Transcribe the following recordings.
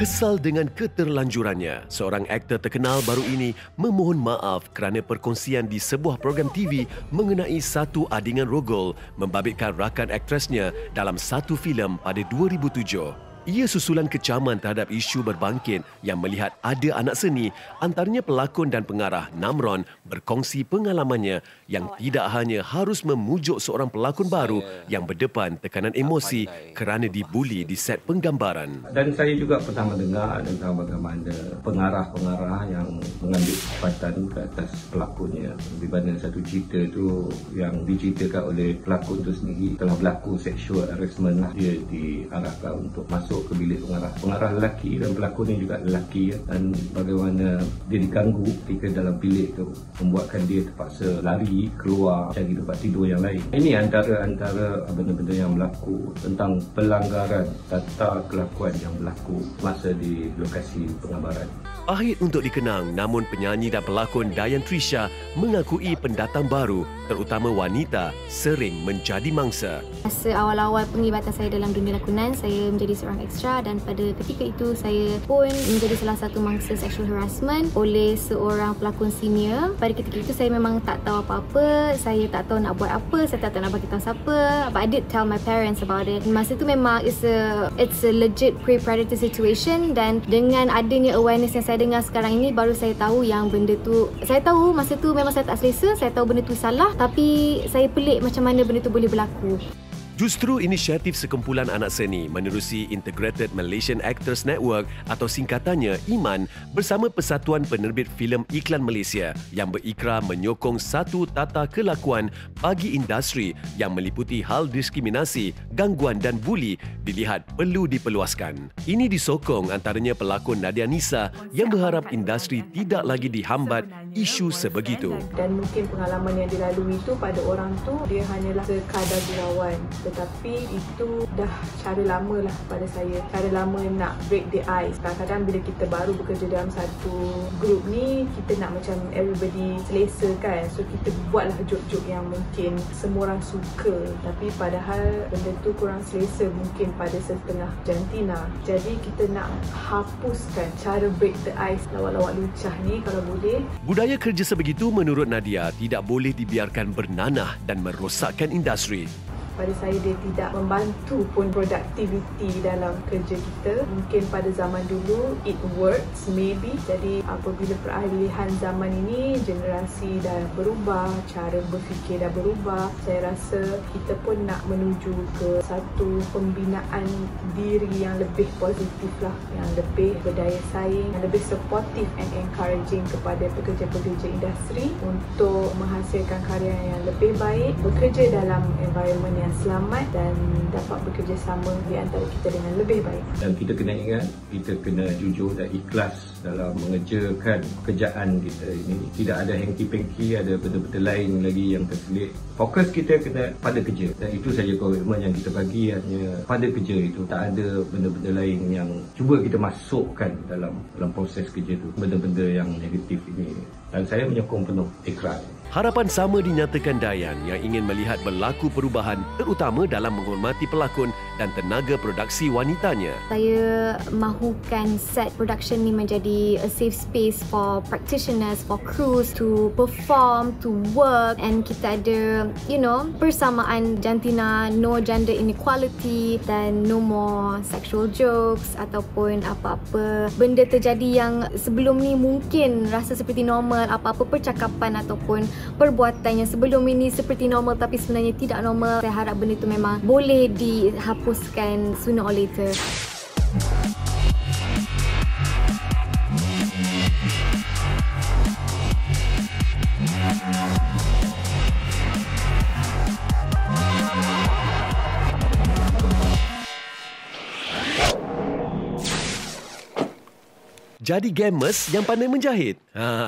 Kesal dengan keterlanjurannya, seorang aktor terkenal baru ini memohon maaf kerana perkongsian di sebuah program TV mengenai satu adingan rogol membabitkan rakan aktrisnya dalam satu filem pada 2007. Ia susulan kecaman terhadap isu berbangkit yang melihat ada anak seni, antaranya pelakon dan pengarah Namron, berkongsi pengalamannya yang tidak hanya harus memujuk seorang pelakon baru yang berdepan tekanan emosi kerana dibuli di set penggambaran. Dan saya juga pernah mendengar tentang bagaimana pengarah-pengarah yang mengambil kesempatan ke atas pelakonnya, di mana satu cerita itu yang diceritakan oleh pelakon itu sendiri telah berlaku sexual harassment lah. Dia diarahkan untuk masuk ke bilik pengarah lelaki dan pelakonnya juga lelaki, dan bagaimana dia diganggu ketika dalam bilik itu membuatkan dia terpaksa lari keluar cari tempat tidur yang lain. Ini antara benda-benda yang berlaku tentang pelanggaran tata kelakuan yang berlaku masa di lokasi penggambaran. Pahit untuk dikenang, namun penyanyi dan pelakon Dayan Trisha mengakui pendatang baru, terutama wanita, sering menjadi mangsa. Masa awal-awal penglibatan saya dalam dunia lakonan, saya menjadi seorang ekstra, dan pada ketika itu saya pun menjadi salah satu mangsa sexual harassment oleh seorang pelakon senior. Pada ketika itu saya memang tak tahu apa-apa, saya tak tahu nak buat apa, saya tak tahu nak bagi tahu siapa. But I did tell my parents about it. Masa itu memang it's a legit pre-predator situation, dan dengan adanya awareness yang saya dengar sekarang ini, baru saya tahu yang benda tu, saya tahu masa tu memang saya tak selesa, saya tahu benda tu salah, tapi saya pelik macam mana benda tu boleh berlaku. Justru inisiatif sekumpulan anak seni menerusi Integrated Malaysian Actors Network atau singkatannya IMAN bersama Persatuan Penerbit Filem Iklan Malaysia yang berikrar menyokong satu tata kelakuan bagi industri yang meliputi hal diskriminasi, gangguan dan buli dilihat perlu diperluaskan. Ini disokong antaranya pelakon Nadia Nisa yang berharap industri tidak lagi dihambat isu sebegitu. Dan mungkin pengalaman yang dilalui itu pada orang tu dia hanyalah sekadar gurauan, tetapi itu dah cara lama lah pada saya. Cara lama nak break the ice. Kadang-kadang bila kita baru bekerja dalam satu grup ni, kita nak macam everybody selesa kan. So kita buatlah joke-joke yang mungkin semua orang suka. Tapi padahal benda tu kurang selesa mungkin pada setengah jantina. Jadi kita nak hapuskan cara break the ice, lawak-lawak lucah ni kalau boleh. Budaya kerja sebegitu menurut Nadia tidak boleh dibiarkan bernanah dan merosakkan industri. Pada saya dia tidak membantu pun productivity dalam kerja kita. Mungkin pada zaman dulu it works maybe. Jadi apabila peralihan zaman ini, generasi dah berubah, cara berfikir dah berubah, saya rasa kita pun nak menuju ke satu pembinaan diri yang lebih positif lah, yang lebih berdaya saing, yang lebih supportive and encouraging kepada pekerja-pekerja industri untuk menghasilkan karya yang lebih baik, bekerja dalam environment yang selamat dan dapat bekerjasama di antara kita dengan lebih baik. Dan kita kena ingat, kita kena jujur dan ikhlas dalam mengerjakan pekerjaan kita ini. Tidak ada hengki-pengki, ada benda-benda lain lagi yang terselit. Fokus kita kena pada kerja, dan itu saja komitmen yang kita bagi, hanya pada kerja itu. Tak ada benda-benda lain yang cuba kita masukkan dalam proses kerja itu, benda-benda yang negatif ini. Dan saya menyokong penuh ikrar. Harapan sama dinyatakan Dayan yang ingin melihat berlaku perubahan terutama dalam menghormati pelakon dan tenaga produksi wanitanya. Saya mahukan set production ni menjadi a safe space for practitioners, for crews to perform, to work, and kita ada, persamaan jantina, no gender inequality, dan no more sexual jokes ataupun apa-apa benda terjadi yang sebelum ni mungkin rasa seperti normal, apa-apa percakapan ataupun perbuatan yang sebelum ini seperti normal tapi sebenarnya tidak normal. Saya harap benda itu memang boleh dihapuskan sooner or later. Jadi gamers yang pandai menjahit.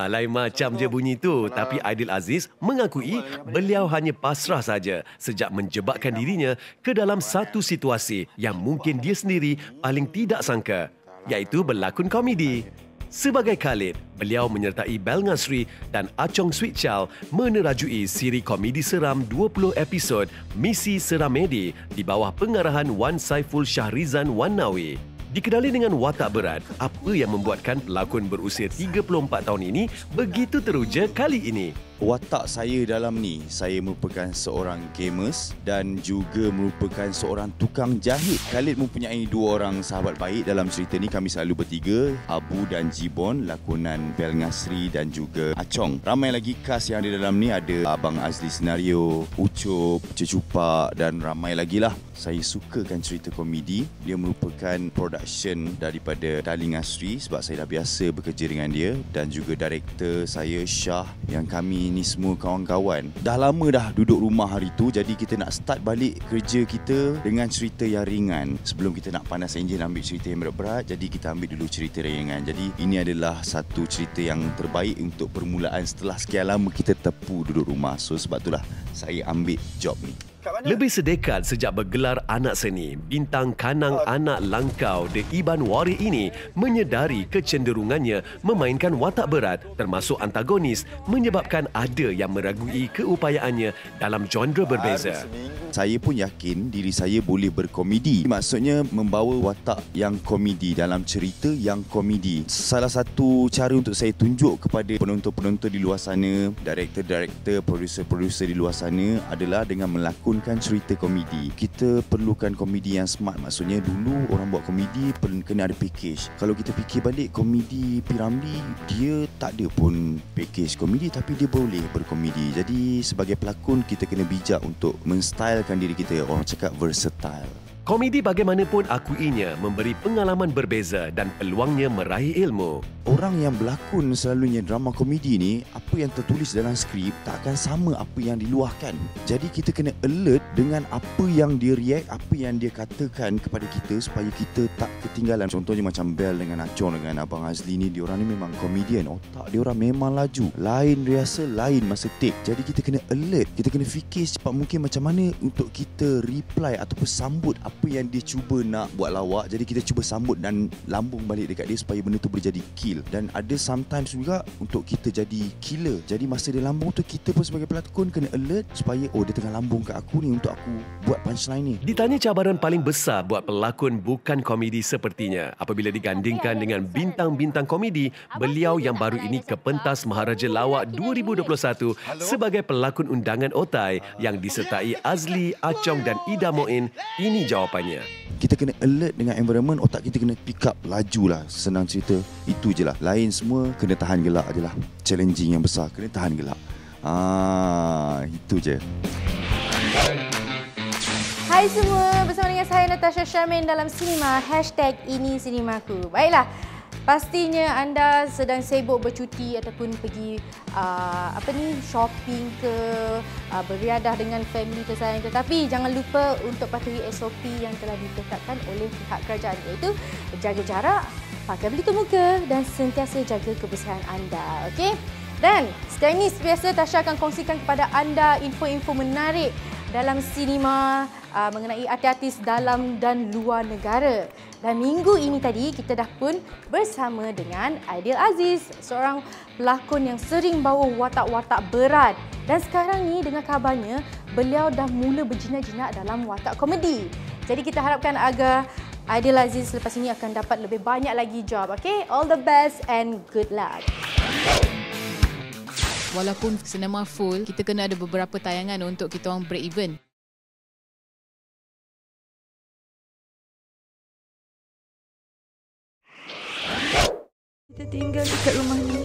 Lain macam je bunyi tu. Tapi Aidil Aziz mengakui beliau hanya pasrah saja sejak menjebakkan dirinya ke dalam satu situasi yang mungkin dia sendiri paling tidak sangka, iaitu berlakon komedi. Sebagai Khalid, beliau menyertai Bel Ngasri dan Achong Sweet Chow menerajui siri komedi seram 20 episod Misi Seramedi di bawah pengarahan Wan Saiful Syahrizan Wan Nawi. Dikenali dengan watak berat, apa yang membuatkan pelakon berusia 34 tahun ini begitu teruja kali ini? Watak saya dalam ni, saya merupakan seorang gamers dan juga merupakan seorang tukang jahit. Khalid mempunyai dua orang sahabat baik dalam cerita ni. Kami selalu bertiga, Abu dan Jibon, lakonan Bel Ngasri dan juga Acong. Ramai lagi cast yang ada dalam ni, ada Abang Azli Senario, Ucup, Cecupak dan ramai lagi lah. Saya sukakan cerita komedi. Dia merupakan production daripada Darling Asri sebab saya dah biasa bekerja dengan dia, dan juga director saya Syah, yang kami ni semua kawan-kawan. Dah lama dah duduk rumah hari tu, jadi kita nak start balik kerja kita dengan cerita yang ringan. Sebelum kita nak panas enjin ambil cerita yang berat-berat, jadi kita ambil dulu cerita ringan. Jadi ini adalah satu cerita yang terbaik untuk permulaan setelah sekian lama kita tepu duduk rumah. So sebab itulah saya ambil job ni. Lebih sedekad sejak bergelar anak seni, bintang kanang anak langkau The Iban Wari ini menyedari kecenderungannya memainkan watak berat termasuk antagonis, menyebabkan ada yang meragui keupayaannya dalam genre berbeza. Saya pun yakin diri saya boleh berkomedi. Maksudnya membawa watak yang komedi dalam cerita yang komedi. Salah satu cara untuk saya tunjuk kepada penonton-penonton di luar sana, director-director, producer-producer di luar sana adalah dengan melakonkan cerita komedi. Kita perlukan komedi yang smart. Maksudnya dulu orang buat komedi kena ada package. Kalau kita fikir balik, komedi P.Ramlee dia tak ada pun package komedi, tapi dia boleh berkomedi. Jadi sebagai pelakon kita kena bijak untuk menstylekan diri kita. Orang cakap versatile. Komedi bagaimanapun akuinya memberi pengalaman berbeza dan peluangnya meraih ilmu. Orang yang berlakon selalunya drama komedi ni, apa yang tertulis dalam skrip tak akan sama apa yang diluahkan. Jadi kita kena alert dengan apa yang dia react, apa yang dia katakan kepada kita supaya kita tak ketinggalan. Contohnya macam Bel dengan Acong dengan Abang Azli ni, diorang ni memang komedian. Otak diorang memang laju. Lain rehearsal, lain masa take. Jadi kita kena alert. Kita kena fikir secepat mungkin macam mana untuk kita reply ataupun sambut apa yang dia cuba nak buat lawak. Jadi kita cuba sambut dan lambung balik dekat dia supaya benda tu boleh jadi kill. Dan ada sometimes juga untuk kita jadi killer. Jadi masa dia lambung tu, kita pun sebagai pelakon kena alert supaya dia tengah lambung kat aku ni untuk aku buat punchline ni. Ditanya cabaran paling besar buat pelakon bukan komedi sepertinya apabila digandingkan dengan bintang-bintang komedi, beliau yang baru ini ke pentas Maharaja Lawak 2021 sebagai pelakon undangan Otai yang disertai Azli, Acong dan Ida Moin. Ini jawapannya. Kita kena alert dengan environment, otak kita kena pick up, laju lah. Senang cerita, itu je lah. Lain semua kena tahan gelak je lah. Challenging yang besar, kena tahan gelak. Itu je. Hai semua, bersama dengan saya Natasha Syamin dalam Sinema #IniSinemaku. Baiklah, pastinya anda sedang sibuk bercuti ataupun pergi shopping ke, beriadah dengan family tersayang, tetapi jangan lupa untuk patuhi SOP yang telah ditetapkan oleh pihak kerajaan, iaitu jaga jarak, pakai pelitup muka dan sentiasa jaga kebersihan anda. Okey? Dan sekarang ini biasa Tasha akan kongsikan kepada anda info-info menarik dalam sinema mengenai artis dalam dan luar negara. Dan minggu ini tadi kita dah pun bersama dengan Aidil Aziz, seorang pelakon yang sering bawa watak-watak berat. Dan sekarang ni dengar kabarnya beliau dah mula berjinak-jinak dalam watak komedi. Jadi kita harapkan agar Aidil Aziz selepas ini akan dapat lebih banyak lagi job. Okay? All the best and good luck. Walaupun sinema full, kita kena ada beberapa tayangan untuk kita orang break even. Kita tinggal dekat rumah ni.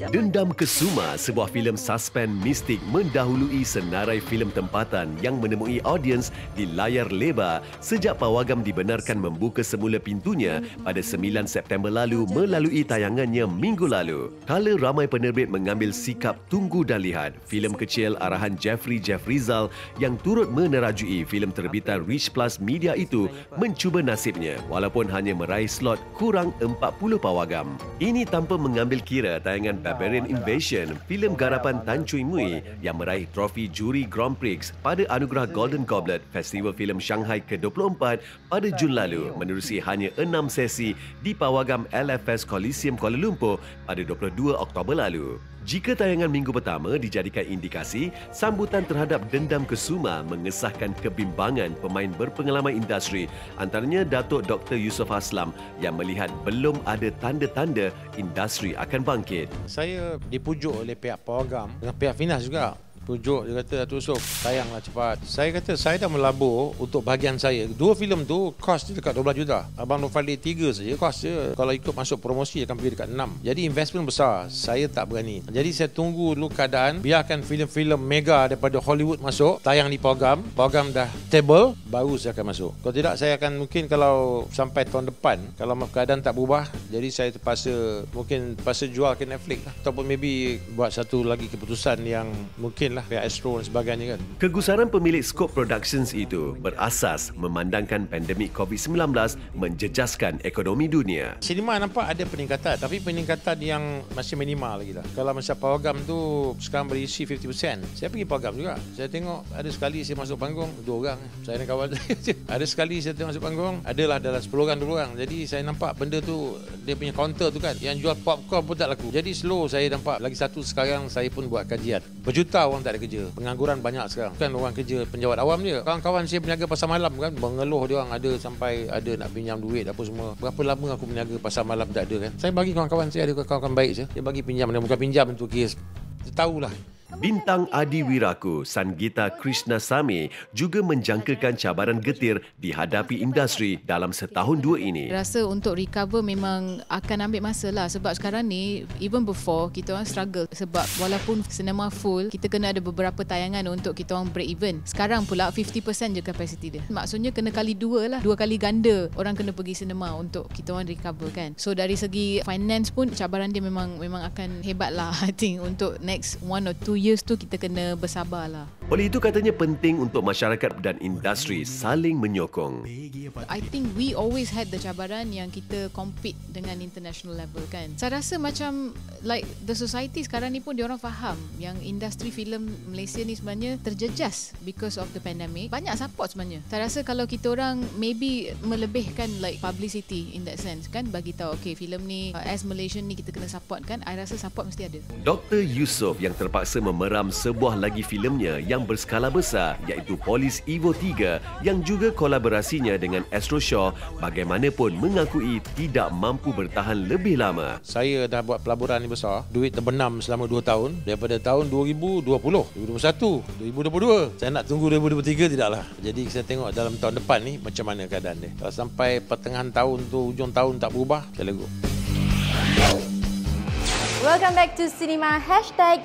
Dendam Kesuma, sebuah filem suspense mistik mendahului senarai filem tempatan yang menemui audiens di layar lebar sejak pawagam dibenarkan membuka semula pintunya pada 9 September lalu melalui tayangannya minggu lalu. Kala ramai penerbit mengambil sikap tunggu dan lihat, filem kecil arahan Jeffrey Rizal yang turut menerajui filem terbitan Rich Plus Media itu mencuba nasibnya walaupun hanya meraih slot kurang 40 pawagam. Ini tanpa mengambil kira tayangan Barbarian Invasion, filem garapan Tan Chui Mui yang meraih trofi juri Grand Prix pada anugerah Golden Goblet Festival Filem Shanghai ke-24 pada Jun lalu menerusi hanya 6 sesi di pawagam LFS Coliseum Kuala Lumpur pada 22 Oktober lalu. Jika tayangan minggu pertama dijadikan indikasi, sambutan terhadap Dendam Kesuma mengesahkan kebimbangan pemain berpengalaman industri, antaranya Datuk Dr. Yusof Aslam yang melihat belum ada tanda-tanda industri akan bangkit. Saya dipujuk oleh pihak program dengan pihak Finas juga. Pujuk, dia kata, Datuk Yusof, tayanglah cepat. Saya kata, saya dah melabur untuk bahagian saya. 2 filem tu, kos dia dekat 12 juta. Abang Nur Fadli 3 saja, kos dia. Kalau ikut masuk promosi, akan pergi dekat 6. Jadi, investment besar. Saya tak berani. Jadi, saya tunggu dulu keadaan. Biarkan filem-filem mega daripada Hollywood masuk. Tayang di program. Program dah stable, baru saya akan masuk. Kalau tidak, saya akan mungkin kalau sampai tahun depan, kalau keadaan tak berubah, jadi saya terpaksa jual ke Netflix lah. Ataupun maybe buat satu lagi keputusan yang mungkin lah pihak Astro dan sebagainya kan. Kegusaran pemilik Scope Productions itu berasas memandangkan pandemik COVID-19 menjejaskan ekonomi dunia. Sinema nampak ada peningkatan, tapi peningkatan yang masih minimal lagi lah. Kalau masa program tu sekarang berisi 50%, saya pergi program juga. Saya tengok ada sekali saya masuk panggung 2 orang, saya dan kawan saya. Ada sekali saya tengok masuk panggung, adalah dalam 10 orang 2 orang. Jadi saya nampak benda tu, dia punya counter tu kan, yang jual popcorn pun tak laku. Jadi slow saya nampak. Lagi satu, sekarang saya pun buat kajian. Berjuta orang tak ada kerja. Pengangguran banyak sekarang. Bukan orang kerja penjawat awam je. Kawan-kawan saya berniaga pasar malam kan, mengeluh dia orang ada sampai ada nak pinjam duit apa semua. Berapa lama aku berniaga pasar malam tak ada kan. Saya bagi kawan-kawan saya, ada kawan-kawan baik je. Dia bagi pinjam, dan bukan pinjam untuk kes. Dia tahulah. Bintang Adi Wiraku, Sangeeta Krishnasamy juga menjangkakan cabaran getir dihadapi industri dalam setahun 2 ini. Rasa untuk recover memang akan ambil masa lah, sebab sekarang ni even before kita orang struggle, sebab walaupun cinema full, kita kena ada beberapa tayangan untuk kita orang break even. Sekarang pula 50% je capacity dia. Maksudnya kena kali 2 lah, 2 kali ganda orang kena pergi cinema untuk kita orang recover kan. So dari segi finance pun cabaran dia memang akan hebat lah. I think untuk next 1 or 2 years tu kita kena bersabar lah. Oleh itu katanya penting untuk masyarakat dan industri saling menyokong. I think we always had the cabaran yang kita compete dengan international level kan. Saya rasa macam like the society sekarang ni pun diorang faham yang industri filem Malaysia ni sebenarnya terjejas because of the pandemic. Banyak support sebenarnya. Saya rasa kalau kita orang maybe melebihkan like publicity in that sense kan, bagi tahu okay filem ni as Malaysian ni kita kena support kan. I rasa support mesti ada. Dr. Yusof yang terpaksa memeram sebuah lagi filemnya yang berskala besar iaitu Polis Evo 3 yang juga kolaborasinya dengan Astro Shaw bagaimanapun mengakui tidak mampu bertahan lebih lama. Saya dah buat pelaburan ni besar, duit terbenam selama 2 tahun daripada tahun 2020, 2021, 2022. Saya nak tunggu 2023 tidaklah. Jadi saya tengok dalam tahun depan ni macam mana keadaan dia. Kalau sampai pertengahan tahun tu, hujung tahun tak berubah, saya let go. Welcome back to Cinema.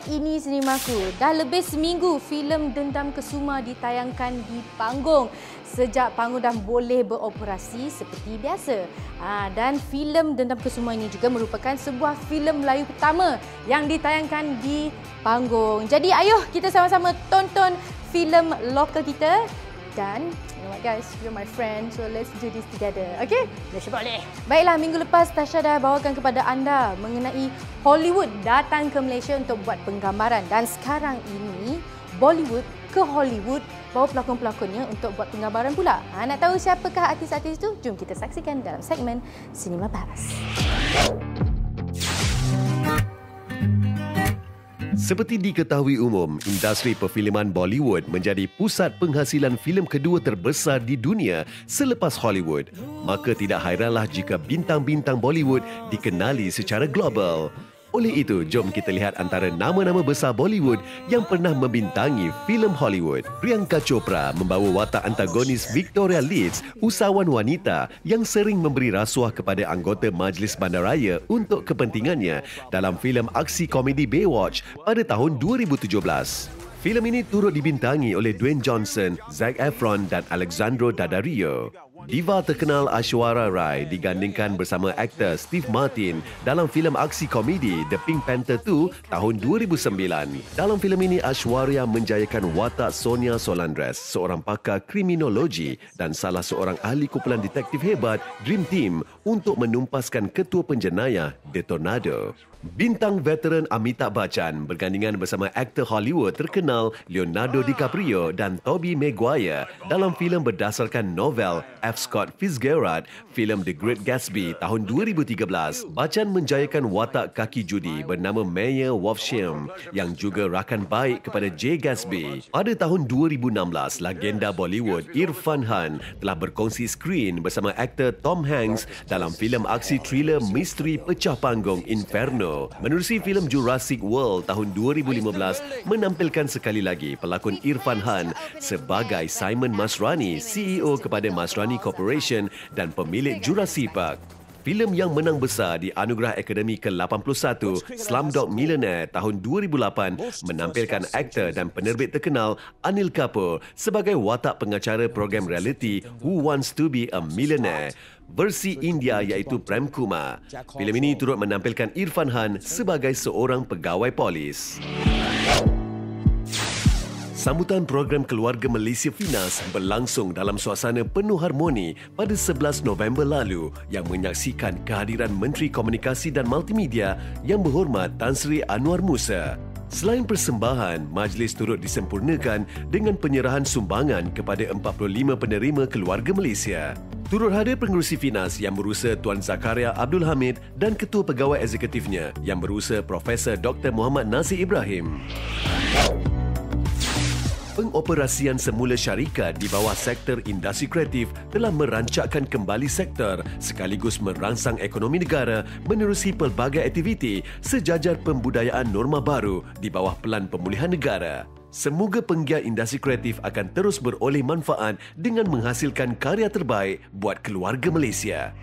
#ini Cinemaku. Dah lebih seminggu filem Dendam Kesuma ditayangkan di panggung. Sejak panggung dah boleh beroperasi seperti biasa. Dan filem Dendam Kesuma ini juga merupakan sebuah filem Melayu pertama yang ditayangkan di panggung. Jadi ayuh kita sama-sama tonton filem lokal kita. Dan you know what guys, you're my friend, so let's do this together. Okay? Malaysia boleh. Baiklah, minggu lepas Tasha dah bawakan kepada anda mengenai Hollywood datang ke Malaysia untuk buat penggambaran. Dan sekarang ini Bollywood ke Hollywood bawa pelakon-pelakonnya untuk buat penggambaran pula. Nak tahu siapakah artis-artis itu? Jom kita saksikan dalam segmen Cinema Paras. Seperti diketahui umum, industri perfilman Bollywood menjadi pusat penghasilan filem kedua terbesar di dunia selepas Hollywood. Maka tidak hairanlah jika bintang-bintang Bollywood dikenali secara global. Oleh itu, jom kita lihat antara nama-nama besar Bollywood yang pernah membintangi filem Hollywood. Priyanka Chopra membawa watak antagonis Victoria Leeds, usahawan wanita yang sering memberi rasuah kepada anggota Majlis Bandaraya untuk kepentingannya dalam filem aksi komedi Baywatch pada tahun 2017. Filem ini turut dibintangi oleh Dwayne Johnson, Zac Efron dan Alexandra Daddario. Diva terkenal Aishwarya Rai digandingkan bersama aktor Steve Martin dalam filem aksi komedi The Pink Panther 2 tahun 2009. Dalam filem ini, Aishwarya menjayakan watak Sonia Solandres, seorang pakar kriminologi dan salah seorang ahli kumpulan detektif hebat Dream Team untuk menumpaskan ketua penjenayah The Tornado. Bintang veteran Amitabh Bachchan bergandingan bersama aktor Hollywood terkenal Leonardo DiCaprio dan Tobey Maguire dalam filem berdasarkan novel F. Scott Fitzgerald, filem The Great Gatsby tahun 2013. Bachchan menjayakan watak kaki judi bernama Mayer Wolfsham yang juga rakan baik kepada Jay Gatsby. Pada tahun 2016, legenda Bollywood Irfan Khan telah berkongsi skrin bersama aktor Tom Hanks dalam filem aksi thriller misteri pecah panggung Inferno. Menerusi filem Jurassic World tahun 2015 menampilkan sekali lagi pelakon Irfan Khan sebagai Simon Masrani, CEO kepada Masrani Corporation dan pemilik Jurassic Park. Filem yang menang besar di Anugerah Akademi ke-81, Slumdog Millionaire tahun 2008 menampilkan aktor dan penerbit terkenal Anil Kapoor sebagai watak pengacara program reality Who Wants to be a Millionaire. Versi India iaitu Prem Kumar. Filem ini turut menampilkan Irfan Khan sebagai seorang pegawai polis. Sambutan program Keluarga Malaysia Finas berlangsung dalam suasana penuh harmoni pada 11 November lalu yang menyaksikan kehadiran Menteri Komunikasi dan Multimedia Yang Berhormat Tan Sri Anwar Musa. Selain persembahan, majlis turut disempurnakan dengan penyerahan sumbangan kepada 45 penerima Keluarga Malaysia. Turut hadir pengerusi Finas yang berusaha Tuan Zakaria Abdul Hamid dan Ketua Pegawai Eksekutifnya yang berusaha Profesor Dr. Muhammad Nazir Ibrahim. Pengoperasian semula syarikat di bawah sektor industri kreatif telah merancakkan kembali sektor sekaligus merangsang ekonomi negara menerusi pelbagai aktiviti sejajar pembudayaan norma baru di bawah Pelan Pemulihan Negara. Semoga penggiat industri kreatif akan terus beroleh manfaat dengan menghasilkan karya terbaik buat keluarga Malaysia.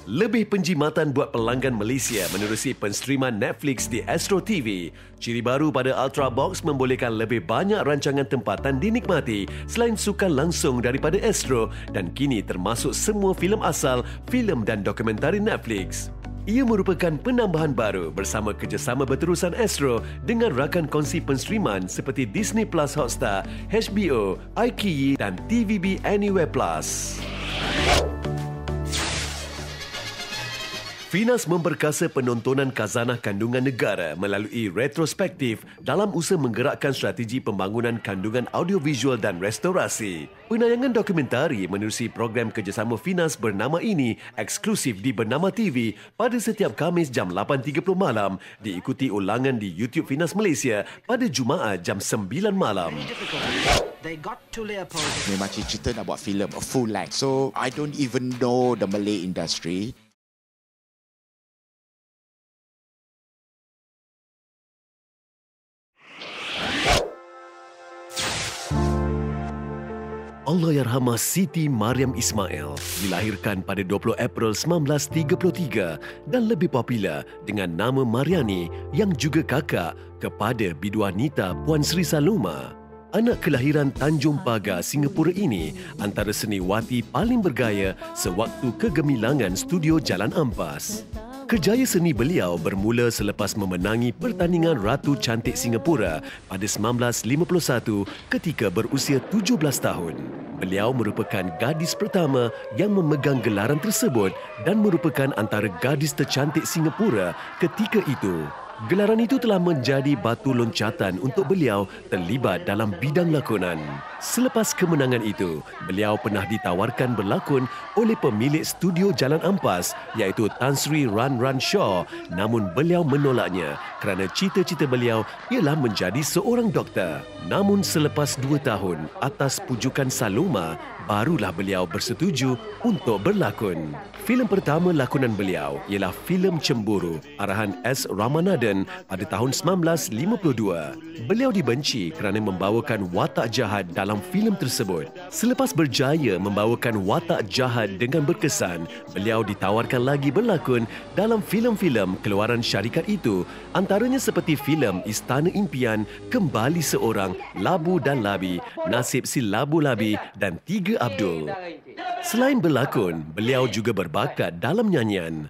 Lebih penjimatan buat pelanggan Malaysia menerusi penstriman Netflix di Astro TV. Ciri baru pada Ultra Box membolehkan lebih banyak rancangan tempatan dinikmati selain sukan langsung daripada Astro dan kini termasuk semua filem asal, filem dan dokumentari Netflix. Ia merupakan penambahan baru bersama kerjasama berterusan Astro dengan rakan kongsi penstriman seperti Disney Plus Hotstar, HBO, iQIYI dan TVB Anywhere Plus. Finas memperkasa penontonan khazanah kandungan negara melalui retrospektif dalam usaha menggerakkan strategi pembangunan kandungan audiovisual dan restorasi. Penayangan dokumentari menerusi program kerjasama Finas bernama ini eksklusif di Bernama TV pada setiap Khamis jam 8.30 malam, diikuti ulangan di YouTube Finas Malaysia pada Jumaat jam 9 malam. Memang cerita nak buat filem a full length. So I don't even know the Malay industry. Allahyarhamah Siti Mariam Ismail dilahirkan pada 20 April 1933 dan lebih popular dengan nama Mariani yang juga kakak kepada biduanita Puan Sri Saloma. Anak kelahiran Tanjung Pagar, Singapura ini antara seniwati paling bergaya sewaktu kegemilangan studio Jalan Ampas. Kerjaya seni beliau bermula selepas memenangi pertandingan Ratu Cantik Singapura pada 1951 ketika berusia 17 tahun. Beliau merupakan gadis pertama yang memegang gelaran tersebut dan merupakan antara gadis tercantik Singapura ketika itu. Gelaran itu telah menjadi batu loncatan untuk beliau terlibat dalam bidang lakonan. Selepas kemenangan itu, beliau pernah ditawarkan berlakon oleh pemilik studio Jalan Ampas iaitu Tan Sri Ran Ran Shaw, namun beliau menolaknya kerana cita-cita beliau ialah menjadi seorang doktor. Namun selepas 2 tahun atas pujukan Saloma, barulah beliau bersetuju untuk berlakon. Filem pertama lakonan beliau ialah filem Cemburu arahan S. Ramanathan pada tahun 1952. Beliau dibenci kerana membawakan watak jahat dalam filem tersebut. Selepas berjaya membawakan watak jahat dengan berkesan, beliau ditawarkan lagi berlakon dalam filem-filem keluaran syarikat itu, antaranya seperti filem Istana Impian, Kembali Seorang, Labu dan Labi, Nasib si Labu Labi dan Tiga Abdul. Selain berlakon, beliau juga berbakat dalam nyanyian.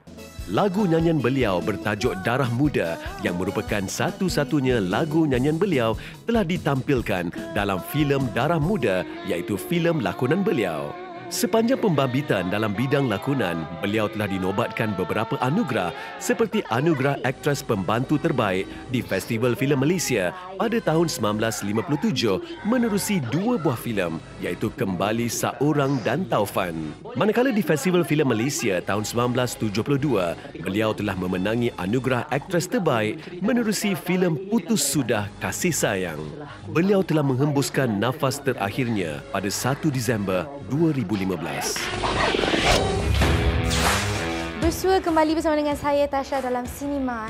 Lagu nyanyian beliau bertajuk Darah Muda yang merupakan satu-satunya lagu nyanyian beliau telah ditampilkan dalam filem Darah Muda iaitu filem lakonan beliau. Sepanjang pembabitan dalam bidang lakonan, beliau telah dinobatkan beberapa anugerah seperti Anugerah Aktris Pembantu Terbaik di Festival Filem Malaysia pada tahun 1957 menerusi 2 buah filem iaitu Kembali Seorang dan Taufan. Manakala di Festival Filem Malaysia tahun 1972, beliau telah memenangi Anugerah Aktris Terbaik menerusi filem Putus Sudah Kasih Sayang. Beliau telah menghembuskan nafas terakhirnya pada 1 Disember 2015. Bersua kembali bersama dengan saya Tasha dalam Sinema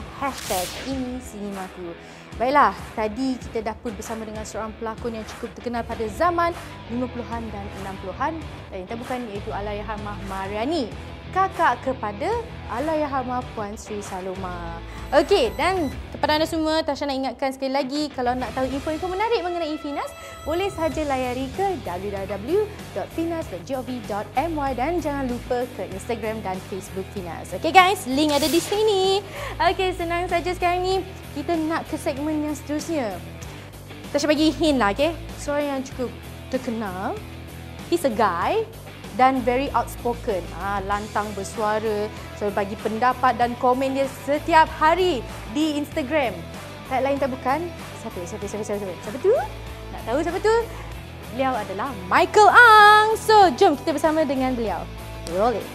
#Ini Sinemaku. Baiklah, tadi kita dah pun bersama dengan seorang pelakon yang cukup terkenal pada zaman 50-an dan 60-an. Dan yang bukan iaitu Allahyarhamah Mariani, kakak kepada Allahyarhamah Puan Sri Saloma. Okey, dan kepada anda semua, Tasha nak ingatkan sekali lagi, kalau nak tahu info-info menarik mengenai Finas, boleh sahaja layari ke www.finas.gov.my dan jangan lupa ke Instagram dan Facebook Finas. Okey guys, link ada di sini. Okey, senang saja sekarang ni. Kita nak ke segmen yang seterusnya. Tasha bagi hint lah, okey. Seorang yang cukup terkenal. He's a guy dan very outspoken. Lantang bersuara, selalu bagi pendapat dan komen dia setiap hari di Instagram. Tak lain tak bukan, siapa tu? Nak tahu siapa tu? Beliau adalah Michael Ang. So, jom kita bersama dengan beliau. Roll it.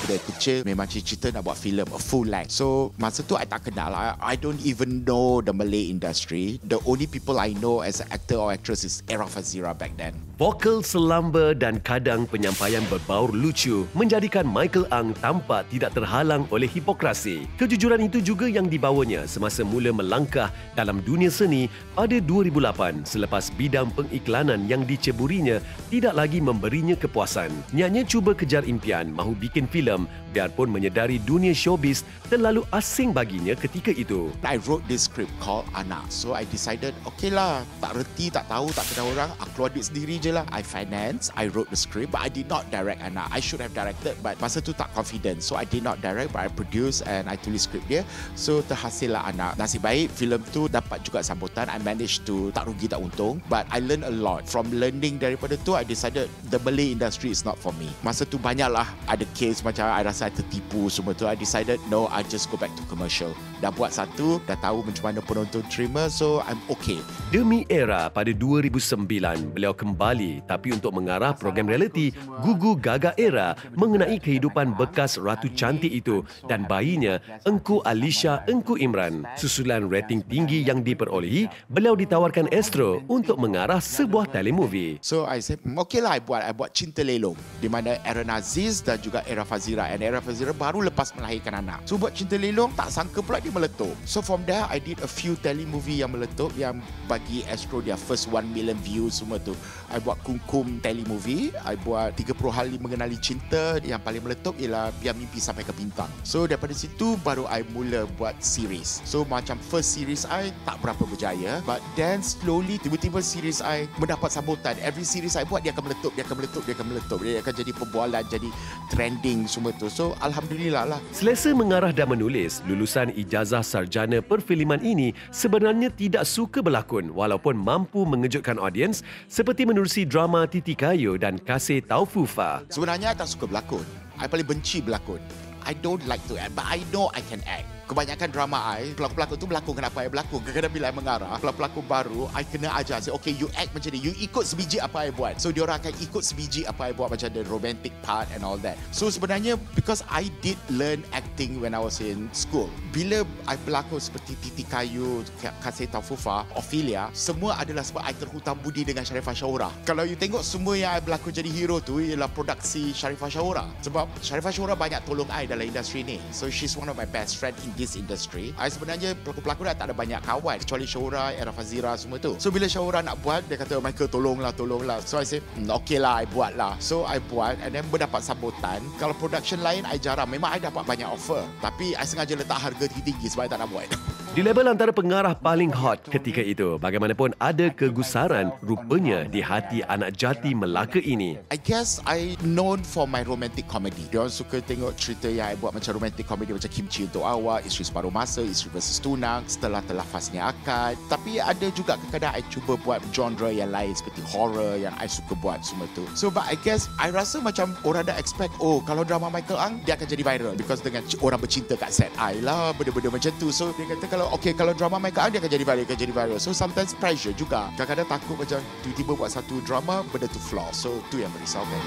Dari kecil memang cita-cita nak buat filem full length. So masa tu I tak kenal. I don't even know the Malay industry. The only people I know as an actor or actress is Era Fazira back then. Vokal selamba dan kadang penyampaian berbaur lucu menjadikan Michael Ang tampak tidak terhalang oleh hipokrasi. Kejujuran itu juga yang dibawanya semasa mula melangkah dalam dunia seni pada 2008 selepas bidang pengiklanan yang diceburinya tidak lagi memberinya kepuasan. Niatnya cuba kejar impian mahu bikin filem biarpun menyedari dunia showbiz terlalu asing baginya ketika itu. I wrote this script called Anak. So I decided, okay lah, tak reti, tak tahu, tak kenal orang, aku keluar duit sendiri je lah. I finance, I wrote the script, but I did not direct Anak. I should have directed, but masa tu tak confident. So I did not direct, but I produce and I tulis script dia. So terhasil lah Anak. Nasib baik, filem tu dapat juga sambutan. I managed to tak rugi tak untung, but I learned a lot. From learning daripada tu, I decided the Malay industry is not for me. Masa tu banyak lah ada case macam I rasa I tertipu semua tu. I decided no, I just go back to commercial. Dah buat satu, dah tahu macam mana penonton terima, so I'm okay. Demi Era pada 2009, beliau kembali tapi untuk mengarah program reality Gugu Gaga Era mengenai kehidupan bekas ratu cantik itu dan bayinya Engku Alisha Engku Imran. Susulan rating tinggi yang diperolehi, beliau ditawarkan Astro untuk mengarah sebuah telemovie. So I said, okay lah, I buat Cinta Lelong di mana Aaron Aziz dan juga Era Fazira. And Era Fazira baru lepas melahirkan anak. So buat Cinta Lelong, tak sangka pula dia meletup. So from there, I did a few telemovie yang meletup yang bagi Astro dia first 1 million views semua tu. I buat Kumkum telemovie. I buat 30 Hari Mengenali Cinta. Yang paling meletup ialah Biar Mimpi Sampai ke Bintang. So daripada situ baru I mula buat series. So macam first series I tak berapa berjaya, but then slowly tiba-tiba series I mendapat sambutan. Every series I buat dia akan meletup, dia akan meletup, dia akan meletup. Dia akan jadi perbualan, jadi trending semua tu. So alhamdulillah lah. Selesa mengarah dan menulis, lulusan ijazah sarjana perfilman ini sebenarnya tidak suka berlakon walaupun mampu mengejutkan audiens seperti menerusi drama Titi Kayu dan Kasih Taufufa. Sebenarnya I tak suka berlakon. I paling benci berlakon. I don't like to act, but I know I can act. Kebanyakan drama I, pelakon-pelakon tu berlakon kenapa I berlakon. Kadang-kadang bila I mengarah, pelakon-pelakon baru, I kena ajar. Say, okay, you act macam ni. You ikut sebiji apa I buat. So, diorang akan ikut sebiji apa I buat macam the romantic part and all that. So, sebenarnya, because I did learn acting when I was in school. Bila I berlakon seperti Titi Kayu, Kasih Taufufa, Ophelia, semua adalah sebab I terhutang budi dengan Sharifah Shahura. Kalau you tengok semua yang I berlakon jadi hero tu ialah produksi Sharifah Shahura. Sebab Sharifah Shahura banyak tolong I dalam industri ni. So, she's one of my best friend in this industry. I sebenarnya pelakon-pelakon dah tak ada banyak kawan kecuali Shahura, Era Fazira semua tu. So bila Shahura nak buat, dia kata Michael tolonglah. So I say okay lah, I buat lah. So I buat and then mendapat sambutan. Kalau production lain I jarang. Memang I dapat banyak offer, tapi I sengaja letak harga tinggi sebab I tak nak buat. Di label antara pengarah paling hot ketika itu, bagaimanapun ada kegusaran rupanya di hati anak jati Melaka ini. I guess I known for my romantic comedy. Diorang suka tengok cerita yang I buat macam romantic comedy macam Kimchi Untuk Awak, Isteri Separuh Masa, Isteri versus Tunang, Setelah Telafaznya Akad. Tapi ada juga kadang-kadang I cuba buat genre yang lain seperti horror yang I suka buat semua tu. So but I guess I rasa macam orang dah expect, oh kalau drama Michael Ang dia akan jadi viral because dengan orang bercinta kat set I lah, benda-benda macam tu. So dia kata kalau drama Michael Ang dia akan jadi viral. So sometimes pressure juga. Kadang-kadang takut macam tiba-tiba buat satu drama benda tu flop. So tu yang merisaukan.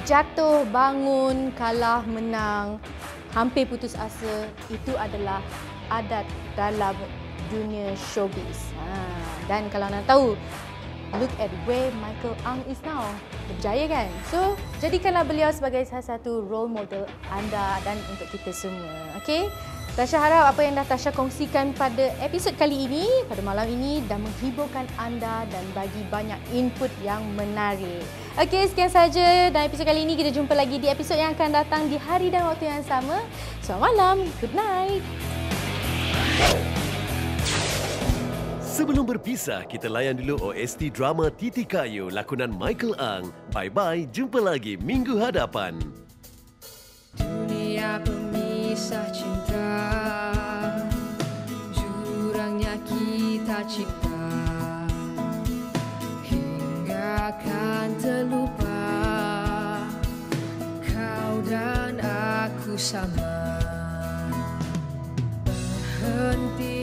Jatuh, bangun, kalah, menang, hampir putus asa, itu adalah adat dalam dunia showbiz. Dan kalau nak tahu, look at where Michael Ang is now. Berjaya kan? So, jadikanlah beliau sebagai salah satu role model anda dan untuk kita semua. Okey? Tasha harap apa yang dah Tasha kongsikan pada episod kali ini, pada malam ini, dah menghiburkan anda dan bagi banyak input yang menarik. Okey, sekian saja dalam episod kali ini. Kita jumpa lagi di episod yang akan datang di hari dan waktu yang sama. Selamat malam. Good night. Sebelum berpisah, kita layan dulu OST drama Titi Kayu lakonan Michael Ang. Bye-bye, jumpa lagi minggu hadapan. Dunia pemisah cinta, jurangnya kita cipta, hingga kan terlupa kau dan aku sama. Berhenti